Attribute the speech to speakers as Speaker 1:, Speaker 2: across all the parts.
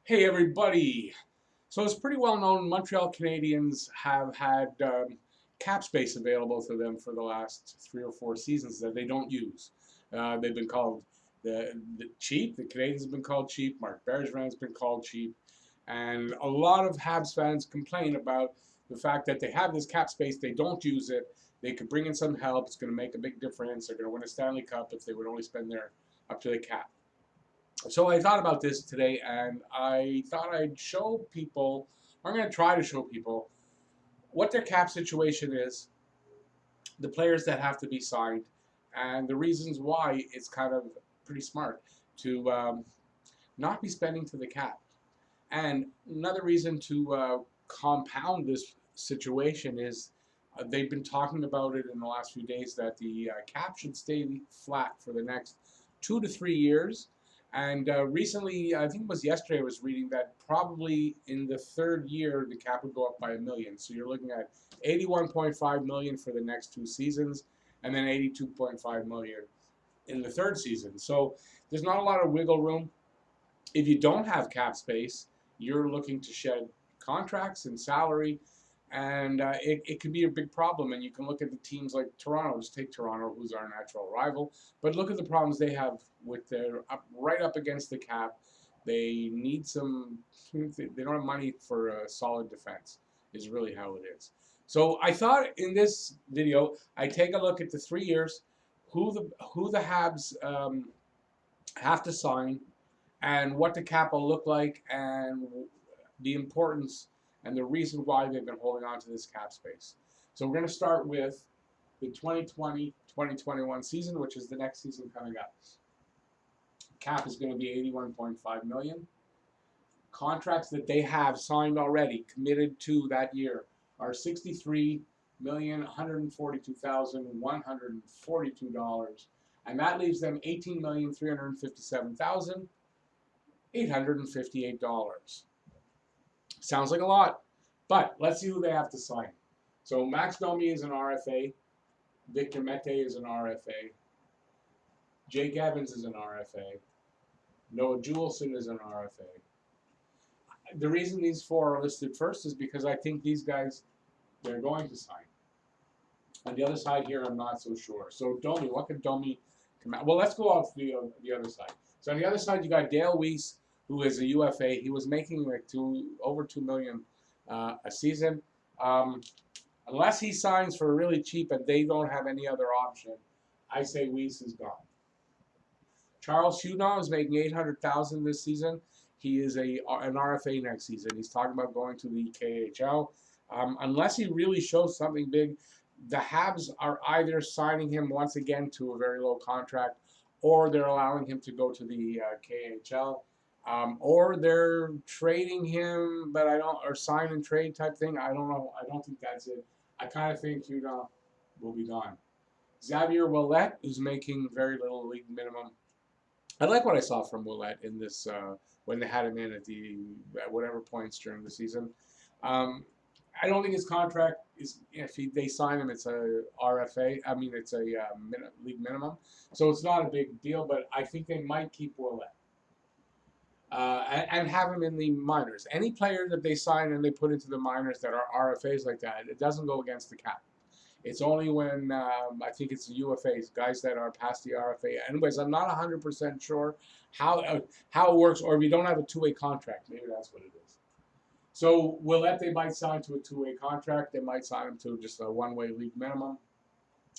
Speaker 1: Hey everybody! So it's pretty well known Montreal Canadiens have had cap space available to them for the last 3 or 4 seasons that they don't use. They've been called the cheap. The Canadiens have been called cheap. Mark Bergevin has been called cheap, and a lot of Habs fans complain about the fact that they have this cap space. They don't use it. They could bring in some help. It's going to make a big difference. They're going to win a Stanley Cup if they would only spend their up to the cap. So I thought about this today, and I thought I'd show people, or I'm going to try to show people, what their cap situation is, the players that have to be signed, and the reasons why it's kind of pretty smart to not be spending to the cap. And another reason to compound this situation is they've been talking about it in the last few days that the cap should stay flat for the next 2 to 3 years. And recently, I think it was yesterday, I was reading that probably in the third year, the cap would go up by $1 million. So you're looking at 81.5 million for the next 2 seasons, and then 82.5 million in the third season. So there's not a lot of wiggle room. If you don't have cap space, you're looking to shed contracts and salary, and it can be a big problem. And you can look at the teams like Toronto. Just take Toronto, who's our natural rival, but look at the problems they have with their right up against the cap. They need some. They don't have money for a solid defense. Is really how it is. So I thought in this video I take a look at the 3 years, who the Habs have to sign, and what the cap will look like, and the importance and the reason why they've been holding on to this cap space. So we're going to start with the 2020-2021 season, which is the next season coming up. Cap is going to be 81.5 million. Contracts that they have signed already, committed to that year, are $63,142,142, and that leaves them $18,357,858. Sounds like a lot, but let's see who they have to sign. So Max Domi is an RFA, Victor Mete is an RFA, Jake Evans is an RFA, Noah Juleson is an RFA. The reason these four are listed first is because I think these guys, they're going to sign. On the other side here, I'm not so sure. So Domi, what could Domi come out? Well, let's go off the other side. So on the other side, you got Dale Weiss, who is a UFA. He was making like over $2 million a season. Unless he signs for really cheap and they don't have any other option, I say Weiss is gone. Charles Hudon is making $800,000 this season. He is an RFA next season. He's talking about going to the KHL. Unless he really shows something big, the Habs are either signing him once again to a very low contract, or they're allowing him to go to the KHL, or they're trading him, but or sign and trade type thing. I don't know. I don't think that's it. I kind of think Hudon will be gone. Xavier Ouellet, who's making very little league minimum. I like what I saw from Ouellet in this when they had him in at whatever points during the season. Um, I don't think his contract is. If they sign him, it's a RFA. I mean, it's a league minimum, so it's not a big deal. But I think they might keep Ouellet and have him in the minors. Any player that they sign and they put into the minors that are RFAs like that, it doesn't go against the cap. It's only when I think it's the UFAs, guys that are past the RFA. Anyways, I'm not 100% sure how it works, or if you don't have a two-way contract, maybe that's what it is. So Ouellet, they might sign to a two-way contract. They might sign him to just a one-way league minimum.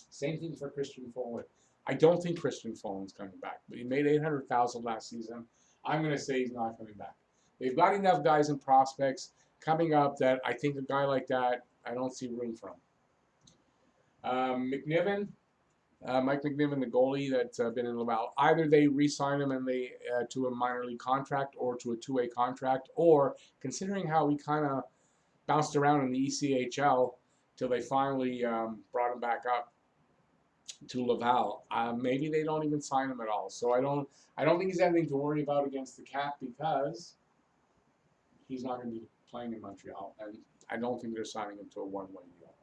Speaker 1: Same thing for Christian Folin. I don't think Christian Folin's coming back, but he made $800,000 last season. I'm going to say he's not coming back. They've got enough guys and prospects coming up that I think a guy like that, I don't see room for him. McNiven, Mike McNiven, the goalie that's been in Laval. Either they re-sign him and they to a minor league contract or to a two-way contract, or considering how he kind of bounced around in the ECHL till they finally brought him back up to Laval, maybe they don't even sign him at all. So I don't think he's anything to worry about against the cap because he's not going to be playing in Montreal, and I don't think they're signing him to a one-way deal.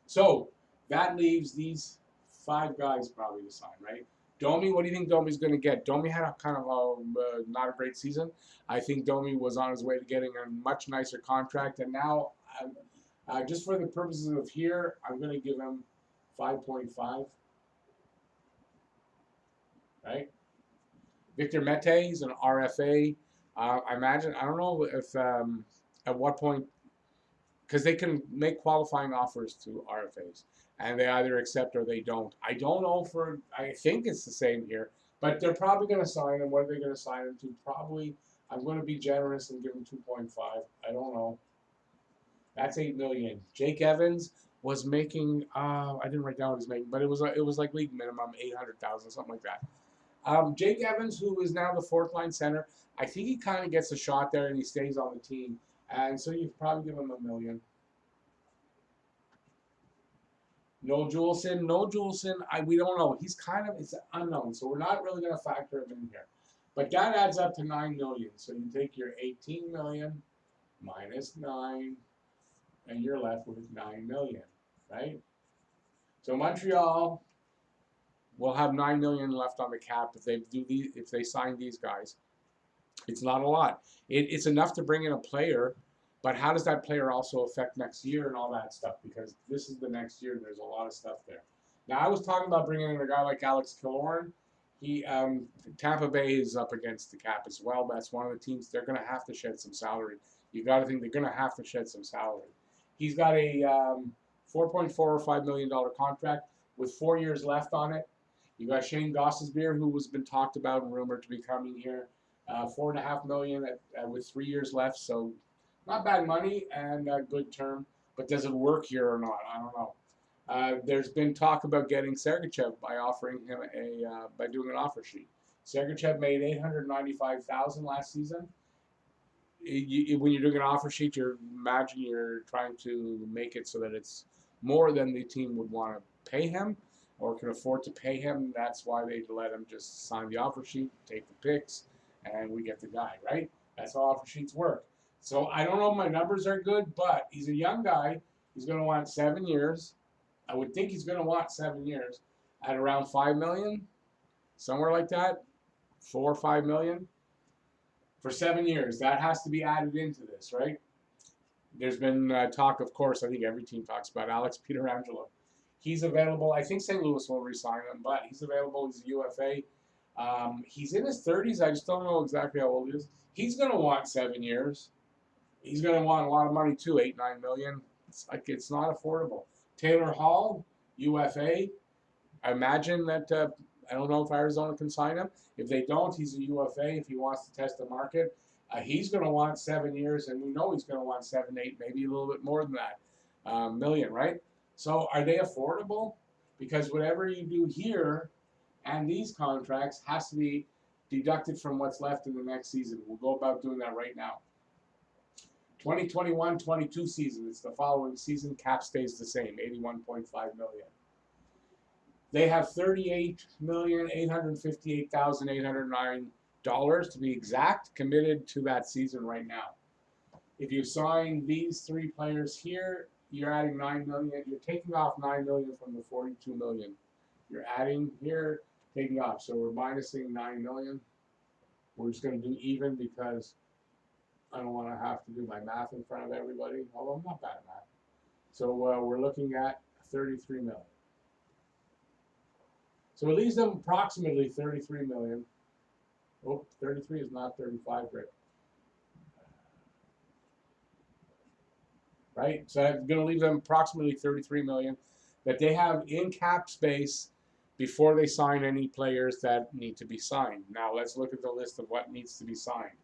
Speaker 1: So that leaves these 5 guys probably to sign, right? Domi, what do you think Domi's going to get? Domi had a kind of not a great season. I think Domi was on his way to getting a much nicer contract, and now, just for the purposes of here, I'm going to give him 5.5. Right? Victor Mete is an RFA. I imagine, I don't know if at what point, because they can make qualifying offers to RFAs, and they either accept or they don't. I don't know I think it's the same here, but they're probably going to sign him. What are they going to sign him to? Probably, I'm going to be generous and give him 2.5. I don't know. That's $8 million. Jake Evans was making, I didn't write down what he's making, but it was like league minimum, 800,000, something like that. Jake Evans, who is now the fourth line center, I think he kind of gets a shot there and he stays on the team. And so you probably give him $1 million. No Juleson, we don't know. He's it's unknown, so we're not really going to factor him in here. But that adds up to $9 million. So you take your 18 million minus 9, and you're left with $9 million, right? So Montreal will have $9 million left on the cap if they sign these guys. It's not a lot. It's enough to bring in a player, but how does that player also affect next year and all that stuff? Because this is the next year, and there's a lot of stuff there. Now, I was talking about bringing in a guy like Alex Killorn. Tampa Bay is up against the cap as well. That's one of the teams they're going to have to shed some salary. You got to think they're going to have to shed some salary. He's got a $4.4 or $5 million contract with 4 years left on it. You got Shane Gossesbeer, who has been talked about and rumored to be coming here. $4.5 million with 3 years left, so not bad money and a good term. But does it work here or not? I don't know. There's been talk about getting Sergachev by offering him by doing an offer sheet. Sergachev made $895,000 last season. When you're doing an offer sheet, imagine you're trying to make it so that it's more than the team would want to pay him or can afford to pay him. That's why they let him just sign the offer sheet, take the picks, and we get the guy, right? That's how offer sheets work. So I don't know if my numbers are good, but he's a young guy. He's going to want 7 years. I would think he's going to want 7 years at around $5 million, somewhere like that, 4 or 5 million for 7 years. That has to be added into this, right? There's been talk, of course, I think every team talks about Alex Pietrangelo. He's available. I think St. Louis will re-sign him, but he's available. He's a UFA. He's in his 30s. I just don't know exactly how old he is. He's going to want 7 years. He's going to want a lot of money too, $8-9 million. It's not affordable. Taylor Hall, UFA. I imagine that I don't know if Arizona can sign him. If they don't, he's a UFA. If he wants to test the market, he's going to want 7 years, and we know he's going to want 7, 8, maybe a little bit more than that million, right? So are they affordable? Because whatever you do here and these contracts has to be deducted from what's left in the next season. We'll go about doing that right now. 2021-22 season, it's the following season. Cap stays the same, $81.5 million. They have $38,858,809 to be exact committed to that season right now. If you sign these 3 players here, you're adding $9 million. You're taking off $9 million from the $42 million. You're adding here, taking off. So we're minusing $9 million. We're just going to do even because I don't want to have to do my math in front of everybody, although I'm not bad at math. So we're looking at $33 million. So it leaves them approximately $33 million. Oh, 33 is not 35, Rick. Right? So I'm going to leave them approximately $33 million that they have in cap space before they sign any players that need to be signed. Now let's look at the list of what needs to be signed.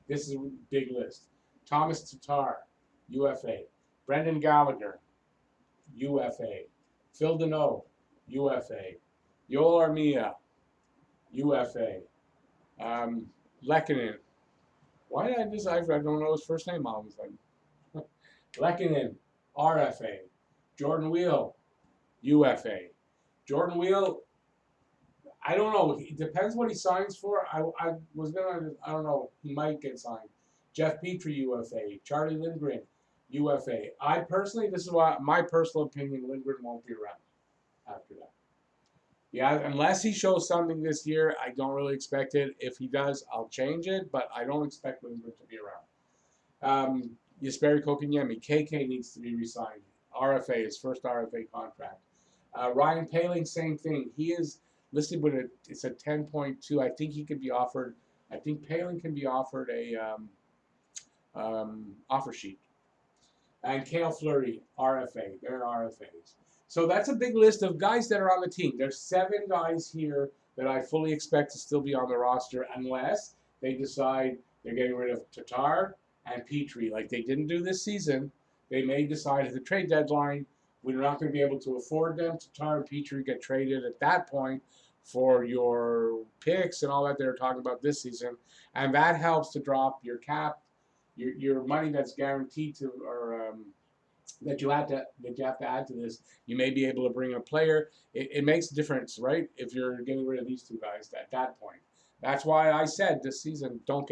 Speaker 1: This is a big list. Thomas Tatar, UFA. Brendan Gallagher, UFA. Phil Deneau, UFA. Yoel Armia, UFA. Lehkonen. Why did I don't know his first name all of a sudden. Lehkonen, RFA. Jordan Wheel, UFA. Jordan Wheel, I don't know. It depends what he signs for. I don't know. He might get signed. Jeff Petrie, UFA. Charlie Lindgren, UFA. I personally, this is my personal opinion, Lindgren won't be around after that. Yeah, unless he shows something this year, I don't really expect it. If he does, I'll change it, but I don't expect Lindbergh to be around. Jesperi Kotkaniemi, KK needs to be re-signed. RFA, his first RFA contract. Ryan Poehling, same thing. He is listed with it's a 10.2. I think he could be offered. I think Poehling can be offered a offer sheet. And Cale Fleury, RFA. They're RFAs. So that's a big list of guys that are on the team. There's 7 guys here that I fully expect to still be on the roster unless they decide they're getting rid of Tatar and Petrie. Like they didn't do this season. They may decide at the trade deadline, we're not going to be able to afford them. Tatar and Petrie get traded at that point for your picks and all that they're talking about this season. And that helps to drop your cap, your money that's guaranteed to, or that you have to add to this. You may be able to bring a player. It makes a difference, right? If you're getting rid of these 2 guys at that point. That's why I said this season, don't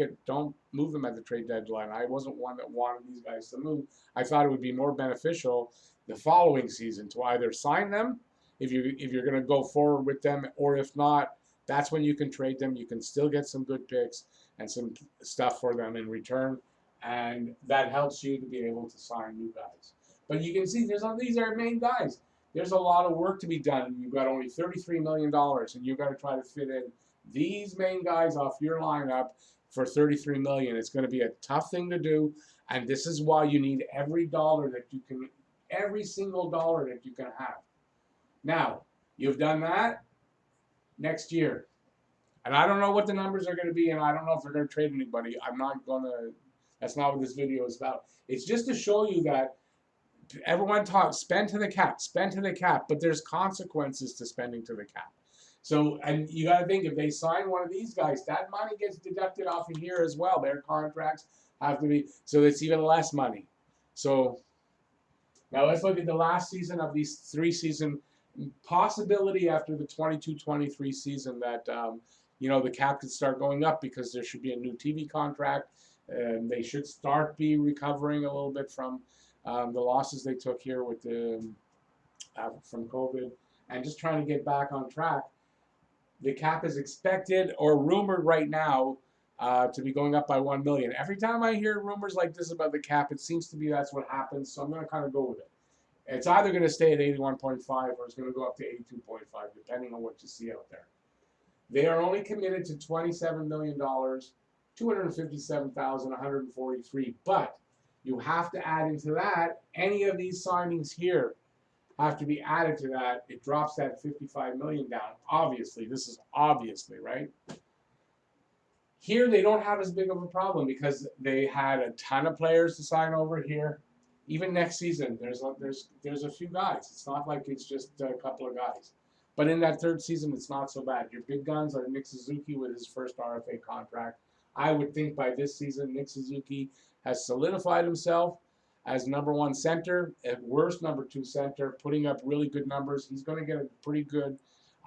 Speaker 1: move them at the trade deadline. I wasn't one that wanted these guys to move. I thought it would be more beneficial the following season to either sign them if you're going to go forward with them, or if not, that's when you can trade them. You can still get some good picks and some stuff for them in return, and that helps you to be able to sign new guys. But you can see these are main guys. There's a lot of work to be done. You've got only $33 million, and you've got to try to fit in these main guys off your lineup for $33 million. It's going to be a tough thing to do, and this is why you need every single dollar that you can have. Now, you've done that next year. And I don't know what the numbers are going to be, and I don't know if they're going to trade anybody. That's not what this video is about. It's just to show you that everyone talks spend to the cap, but there's consequences to spending to the cap. So, and you got to think, if they sign one of these guys, that money gets deducted off of here as well. Their contracts have to be, so it's even less money. So now let's look at the last season of these 3 season possibility after the 22-23 season that the cap could start going up because there should be a new TV contract, and they should start be recovering a little bit from the losses they took here with from COVID, and just trying to get back on track. The cap is expected or rumored right now to be going up by $1 million. Every time I hear rumors like this about the cap, it seems to be that's what happens. So I'm going to kind of go with it. It's either going to stay at 81.5 or it's going to go up to 82.5, depending on what you see out there. They are only committed to $27 million, $257,143. But you have to add into that any of these signings here have to be added to that. It drops that $55 million down. Obviously, this is obviously, right? Here they don't have as big of a problem because they had a ton of players to sign over here. Even next season, there's a few guys. It's not like it's just a couple of guys. But in that 3rd season, it's not so bad. Your big guns are Nick Suzuki with his first RFA contract. I would think by this season, Nick Suzuki has solidified himself as number 1 center, at worst number 2 center, putting up really good numbers. He's going to get a pretty good,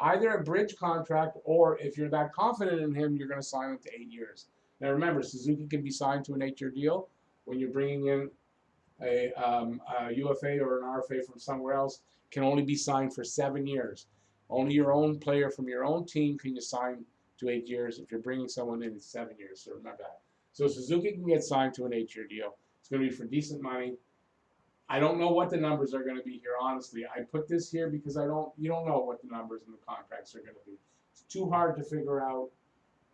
Speaker 1: either a bridge contract, or if you're that confident in him, you're going to sign him to 8 years. Now remember, Suzuki can be signed to an 8-year deal when you're bringing in a UFA or an RFA from somewhere else. Can only be signed for 7 years. Only your own player from your own team can you sign to 8 years. If you're bringing someone in, it's 7 years. So remember that. So Suzuki can get signed to an 8-year deal. It's going to be for decent money. I don't know what the numbers are going to be here, honestly. I put this here because you don't know what the numbers and the contracts are going to be. It's too hard to figure out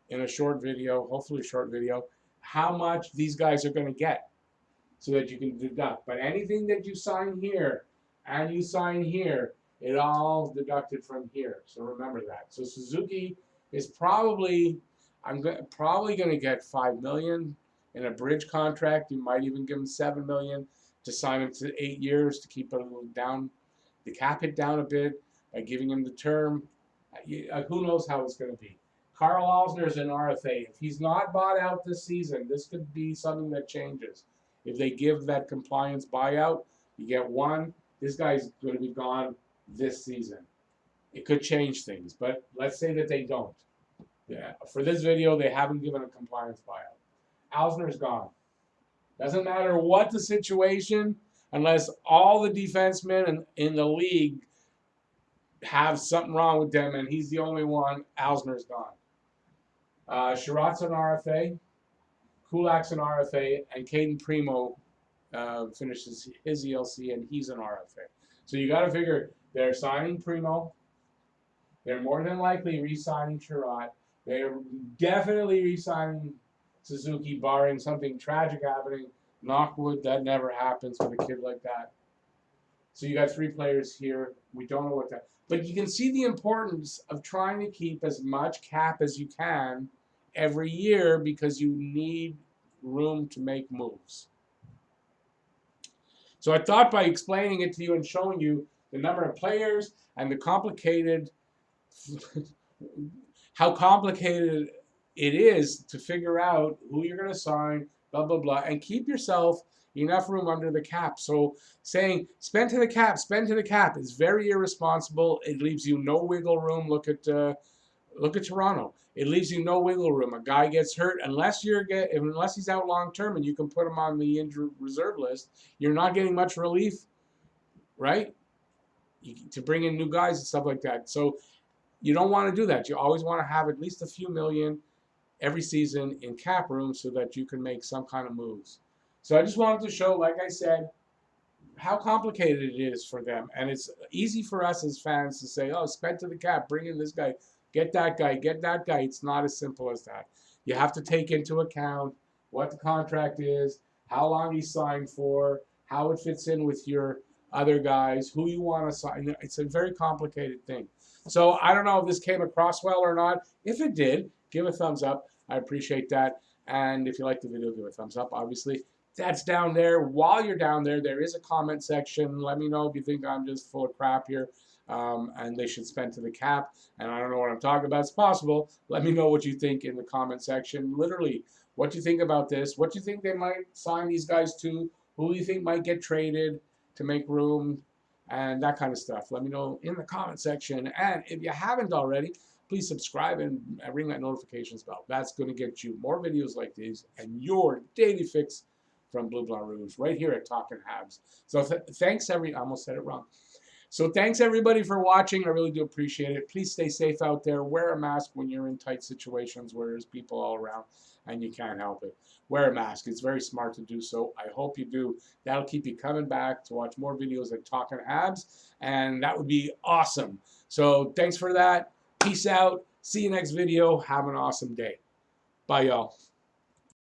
Speaker 1: in a short video, hopefully a short video, how much these guys are going to get so that you can deduct. But anything that you sign here and you sign here, it all deducted from here. So remember that. So Suzuki is probably going to get $5 million in a bridge contract. You might even give him $7 million to sign him to 8 years to keep it a little down, the cap hit down a bit by giving him the term. Who knows how it's going to be. Carl Alsner is an RFA. If he's not bought out this season, this could be something that changes. If they give that compliance buyout, you get 1. This guy's going to be gone this season. It could change things, but let's say that they don't. Yeah. For this video, they haven't given a compliance buyout. Alsner's gone. Doesn't matter what the situation, unless all the defensemen in the league have something wrong with them, and he's the only one. Alsner's gone. Sherratt's an RFA, Kulak's an RFA, and Caden Primo finishes his ELC, and he's an RFA. So you got to figure they're signing Primo. They're more than likely re-signing Sherratt. They're definitely re-signing Suzuki, barring something tragic happening. Knockwood, that never happens with a kid like that. So you got 3 players here. We don't know what that. But you can see the importance of trying to keep as much cap as you can every year because you need room to make moves. So I thought by explaining it to you and showing you the number of players and the complicated, how complicated it is to figure out who you're going to sign, blah, blah, blah, and keep yourself enough room under the cap. So saying spend to the cap is very irresponsible. It leaves you no wiggle room. Look at Toronto. It leaves you no wiggle room. A guy gets hurt unless he's out long term and you can put him on the injured reserve list. You're not getting much relief, right? To bring in new guys and stuff like that. So you don't want to do that. You always want to have at least a few million every season in cap room so that you can make some kind of moves. So I just wanted to show, like I said, how complicated it is for them. And it's easy for us as fans to say, oh, spend to the cap, bring in this guy, get that guy, get that guy. It's not as simple as that. You have to take into account what the contract is, how long he's signed for, how it fits in with your other guys, who you want to sign. It's a very complicated thing. So I don't know if this came across well or not. If it did, give a thumbs up. I appreciate that. And if you like the video, give a thumbs up, obviously. That's down there. While you're down there, there is a comment section. Let me know if you think I'm just full of crap here and they should spend to the cap. And I don't know what I'm talking about. It's possible. Let me know what you think in the comment section. Literally, what you think about this. What you think they might sign these guys to. Who you think might get traded to make room and that kind of stuff. Let me know in the comment section. And if you haven't already, please subscribe and ring that notifications bell. That's going to get you more videos like these and your daily fix from Bleu Blanc Rouge right here at Talkin' Habs. So thanks, I almost said it wrong. So thanks, everybody, for watching. I really do appreciate it. Please stay safe out there. Wear a mask when you're in tight situations where there's people all around and you can't help it. Wear a mask. It's very smart to do so. I hope you do. That'll keep you coming back to watch more videos like Talkin' Habs, and that would be awesome. So thanks for that. Peace out. See you next video. Have an awesome day. Bye, y'all.